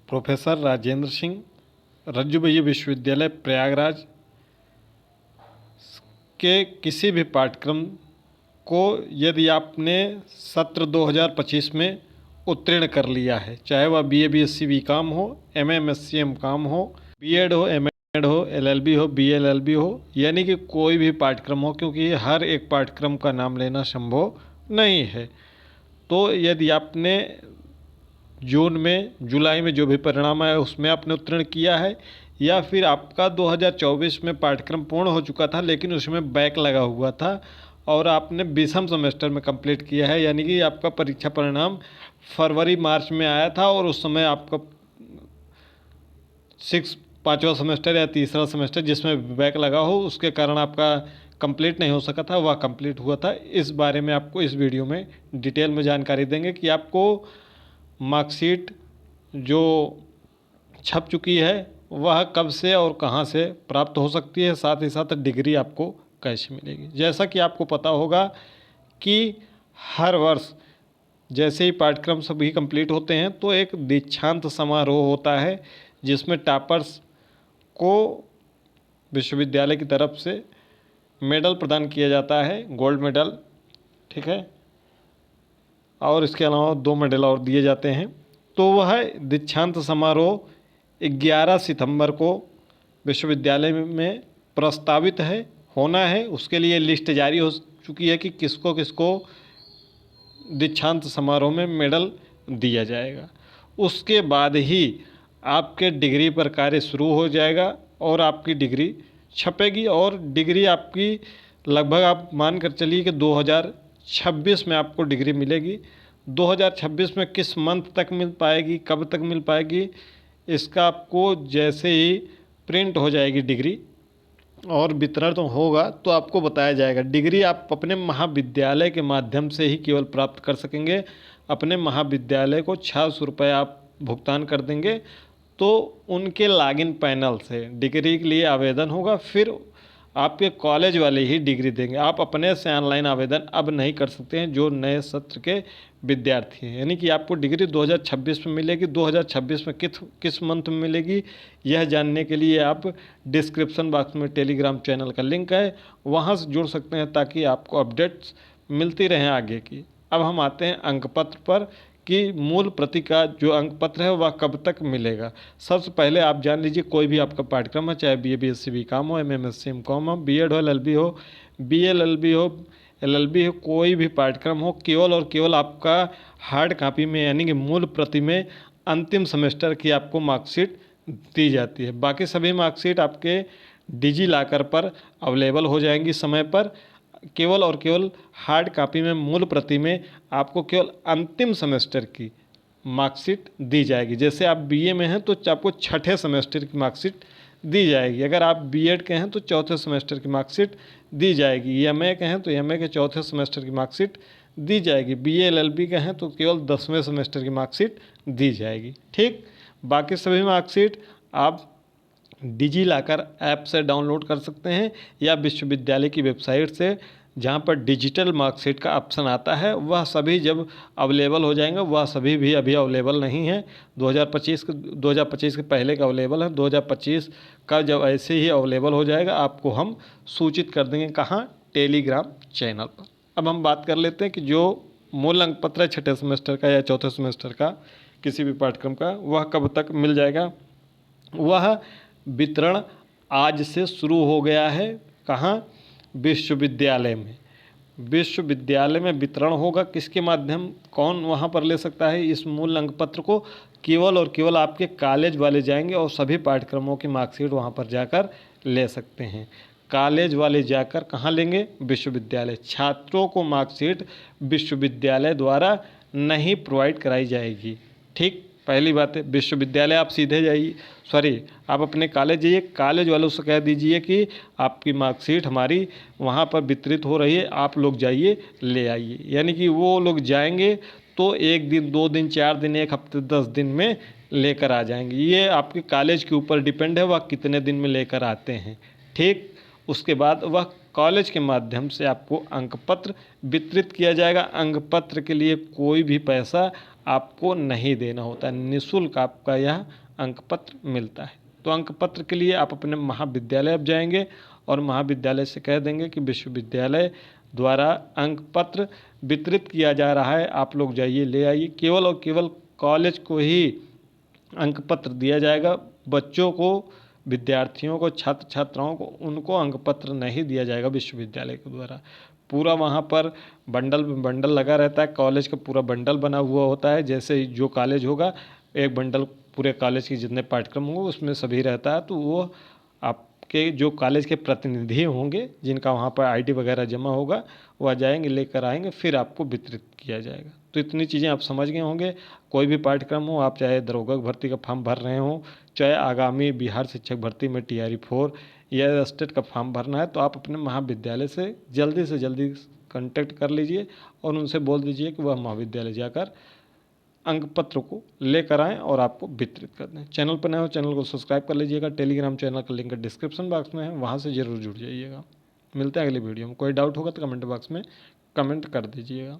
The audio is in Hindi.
प्रोफेसर राजेंद्र सिंह, रज्जुभैया विश्वविद्यालय प्रयागराज के किसी भी पाठ्यक्रम को यदि आपने सत्र 2025 में उत्तीर्ण कर लिया है, चाहे वह बीए बीएससी बीकॉम हो, एमए एमएससी एमकॉम हो, बीएड हो, एमएड हो, एलएलबी हो, बीएलएलबी हो, यानी कि कोई भी पाठ्यक्रम हो, क्योंकि हर एक पाठ्यक्रम का नाम लेना संभव नहीं है। तो यदि आपने जून में, जुलाई में जो भी परिणाम आया उसमें आपने उत्तीर्ण किया है, या फिर आपका 2024 में पाठ्यक्रम पूर्ण हो चुका था लेकिन उसमें बैक लगा हुआ था और आपने 20वें सेमेस्टर में कंप्लीट किया है, यानी कि आपका परीक्षा परिणाम फरवरी मार्च में आया था और उस समय आपका पाँचवा सेमेस्टर या तीसरा सेमेस्टर जिसमें बैक लगा हो उसके कारण आपका कंप्लीट नहीं हो सका था, वह कंप्लीट हुआ था। इस बारे में आपको इस वीडियो में डिटेल में जानकारी देंगे कि आपको मार्कशीट जो छप चुकी है वह कब से और कहां से प्राप्त हो सकती है, साथ ही साथ डिग्री आपको कैसे मिलेगी। जैसा कि आपको पता होगा कि हर वर्ष जैसे ही पाठ्यक्रम सभी कंप्लीट होते हैं तो एक दीक्षांत समारोह होता है जिसमें टॉपर्स को विश्वविद्यालय की तरफ से मेडल प्रदान किया जाता है, गोल्ड मेडल, ठीक है, और इसके अलावा 2 मेडल और दिए जाते हैं। तो वह दीक्षांत समारोह 11 सितंबर को विश्वविद्यालय में प्रस्तावित है, होना है। उसके लिए लिस्ट जारी हो चुकी है कि किसको किसको दीक्षांत समारोह में मेडल दिया जाएगा। उसके बाद ही आपके डिग्री पर कार्य शुरू हो जाएगा और आपकी डिग्री छपेगी और डिग्री आपकी लगभग आप मान कर चलिए कि 2026 में आपको डिग्री मिलेगी। 2026 में किस मंथ तक मिल पाएगी, कब तक मिल पाएगी, इसका आपको जैसे ही प्रिंट हो जाएगी डिग्री और वितरण तो होगा तो आपको बताया जाएगा। डिग्री आप अपने महाविद्यालय के माध्यम से ही केवल प्राप्त कर सकेंगे। अपने महाविद्यालय को 600 रुपये आप भुगतान कर देंगे तो उनके लॉगिन पैनल से डिग्री के लिए आवेदन होगा, फिर आपके कॉलेज वाले ही डिग्री देंगे। आप अपने से ऑनलाइन आवेदन अब नहीं कर सकते हैं जो नए सत्र के विद्यार्थी हैं, यानी कि आपको डिग्री 2026 में मिलेगी। 2026 में किस मंथ में मिलेगी यह जानने के लिए आप डिस्क्रिप्शन बॉक्स में टेलीग्राम चैनल का लिंक है, वहां से जुड़ सकते हैं ताकि आपको अपडेट्स मिलती रहें आगे की। अब हम आते हैं अंकपत्र पर कि मूल प्रति का जो अंकपत्र है वह कब तक मिलेगा। सबसे पहले आप जान लीजिए, कोई भी आपका पाठ्यक्रम है, चाहे बीए बीएससी बीकॉम हो, एमए एमएससी एमकॉम हो, बीएड हो, एलएलबी हो, बीएलएलबी हो, एलएलबी हो, कोई भी पाठ्यक्रम हो, केवल और केवल आपका हार्ड कॉपी में यानी कि मूल प्रति में अंतिम सेमेस्टर की आपको मार्कशीट दी जाती है। बाकी सभी मार्कशीट आपके डिजी लॉकर पर अवेलेबल हो जाएंगी समय पर। केवल और केवल हार्ड कॉपी में मूल प्रति में आपको केवल अंतिम सेमेस्टर की मार्कशीट दी जाएगी। जैसे आप बीए में हैं तो आपको 6ठे सेमेस्टर की मार्कशीट दी जाएगी, अगर आप बीएड के हैं तो 4थे सेमेस्टर की मार्कशीट दी जाएगी, एमए के हैं तो एमए के 4थे सेमेस्टर की मार्कशीट दी जाएगी, बीए एलएलबी के हैं तो केवल 10वें सेमेस्टर की मार्कशीट दी जाएगी। ठीक, बाकी सभी मार्कशीट आप डिजी लॉकर ऐप से डाउनलोड कर सकते हैं या विश्वविद्यालय की वेबसाइट से, जहां पर डिजिटल मार्कशीट का ऑप्शन आता है। वह सभी जब अवेलेबल हो जाएंगे, वह सभी भी अभी अवेलेबल नहीं है। 2025 के पहले का अवेलेबल है, 2025 का जब ऐसे ही अवेलेबल हो जाएगा आपको हम सूचित कर देंगे। कहाँ? टेलीग्राम चैनल पर। अब हम बात कर लेते हैं कि जो मूल अंक पत्र है 6ठे सेमेस्टर का या 4थे सेमेस्टर का किसी भी पाठ्यक्रम का, वह कब तक मिल जाएगा। वह वितरण आज से शुरू हो गया है। कहाँ? विश्वविद्यालय में। विश्वविद्यालय में वितरण होगा। किसके माध्यम, कौन वहाँ पर ले सकता है इस मूल अंक पत्र को? केवल और केवल आपके कॉलेज वाले जाएंगे और सभी पाठ्यक्रमों की मार्कशीट वहाँ पर जाकर ले सकते हैं। कॉलेज वाले जाकर कहाँ लेंगे? विश्वविद्यालय। छात्रों को मार्कशीट विश्वविद्यालय द्वारा नहीं प्रोवाइड कराई जाएगी। ठीक, पहली बात है, विश्वविद्यालय आप सीधे जाइए, आप अपने कॉलेज जाइए, कॉलेज वालों से कह दीजिए कि आपकी मार्कशीट हमारी वहाँ पर वितरित हो रही है, आप लोग जाइए ले आइए। यानी कि वो लोग जाएंगे तो 1 दिन, 2 दिन, 4 दिन, 1 हफ्ते, 10 दिन में लेकर आ जाएंगे। ये आपके कॉलेज के ऊपर डिपेंड है वह कितने दिन में लेकर आते हैं। ठीक, उसके बाद वह कॉलेज के माध्यम से आपको अंक पत्र वितरित किया जाएगा। अंक पत्र के लिए कोई भी पैसा आपको नहीं देना होता है, निःशुल्क आपका यह अंक पत्र मिलता है। तो अंक पत्र के लिए आप अपने महाविद्यालय अब जाएंगे और महाविद्यालय से कह देंगे कि विश्वविद्यालय द्वारा अंक पत्र वितरित किया जा रहा है, आप लोग जाइए ले आइए। केवल और केवल कॉलेज को ही अंक पत्र दिया जाएगा, बच्चों को, विद्यार्थियों को, छात्र छात्राओं को उनको अंक पत्र नहीं दिया जाएगा विश्वविद्यालय के द्वारा। पूरा वहाँ पर बंडल लगा रहता है, कॉलेज का पूरा बंडल बना हुआ होता है। जैसे जो कॉलेज होगा एक बंडल पूरे कॉलेज के जितने पाठ्यक्रम होंगे उसमें सभी रहता है, तो वो आपके जो कॉलेज के प्रतिनिधि होंगे जिनका वहाँ पर आईडी वगैरह जमा होगा वह जाएंगे लेकर आएंगे, फिर आपको वितरित किया जाएगा। तो इतनी चीज़ें आप समझ गए होंगे। कोई भी पाठ्यक्रम हो, आप चाहे दरोगा भर्ती का फॉर्म भर रहे हो, चाहे आगामी बिहार शिक्षक भर्ती में TRE 4 या स्टेट का फॉर्म भरना है, तो आप अपने महाविद्यालय से जल्दी कांटेक्ट कर लीजिए और उनसे बोल दीजिए कि वह महाविद्यालय जाकर अंक पत्र को लेकर आएँ और आपको वितरित कर दें। चैनल पर नए हो चैनल को सब्सक्राइब कर लीजिएगा। टेलीग्राम चैनल का लिंक डिस्क्रिप्शन बॉक्स में है, वहाँ से ज़रूर जुड़ जाइएगा। मिलते हैं अगली वीडियो में। कोई डाउट होगा तो कमेंट बॉक्स में कमेंट कर दीजिएगा।